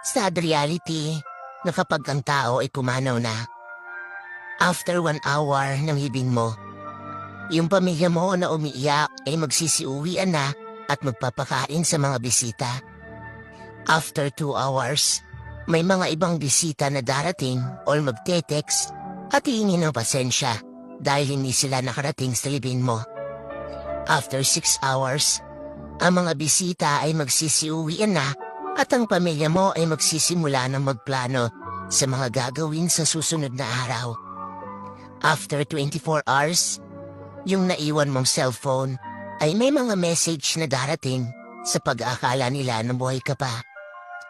Sad reality na kapag ang tao ay pumanaw na, after 1 hour ng libing mo, yung pamilya mo na umiiyak ay magsisiuwian na at magpapakain sa mga bisita. After 2 hours, may mga ibang bisita na darating o magte-text at hihingi ng pasensya dahil hindi sila nakarating sa libing mo. After 6 hours, ang mga bisita ay magsisiuwian na at ang pamilya mo ay magsisimula ng magplano sa mga gagawin sa susunod na araw. After 24 hours, yung naiwan mong cellphone ay may mga message na darating sa pag-aakala nila na buhay ka pa.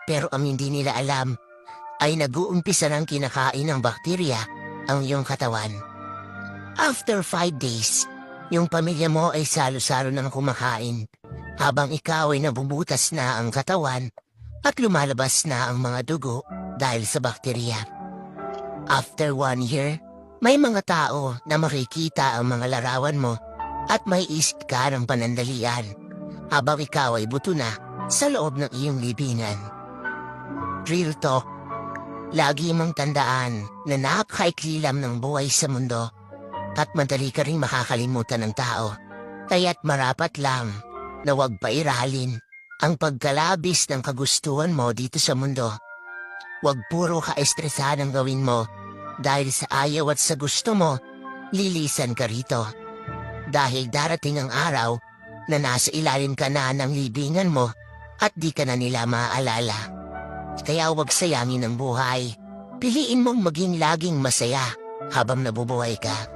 Pero ang hindi nila alam ay nag-uumpisa ng kinakain ng bakterya ang iyong katawan. After 5 days, yung pamilya mo ay salo-salo ng kumakain habang ikaw ay nabubutas na ang katawan at lumalabas na ang mga dugo dahil sa bakterya. After 1 year, may mga tao na makikita ang mga larawan mo at may isip ka ng panandalian habang ikaw ay buto na sa loob ng iyong libingan. Real talk, lagi mong tandaan na napakaiklilam ng buhay sa mundo at madali ka rin makakalimutan ng tao. Kaya't marapat lang na huwag pairalin ang pagkalabis ng kagustuhan mo dito sa mundo. Huwag puro ka-estresahan ang gawin mo dahil sa ayaw at sa gusto mo, lilisan ka rito. Dahil darating ang araw na nasa ilalim ka na ng libingan mo at di ka na nila maaalala. Kaya huwag sayangin ang buhay. Piliin mong maging laging masaya habang nabubuhay ka.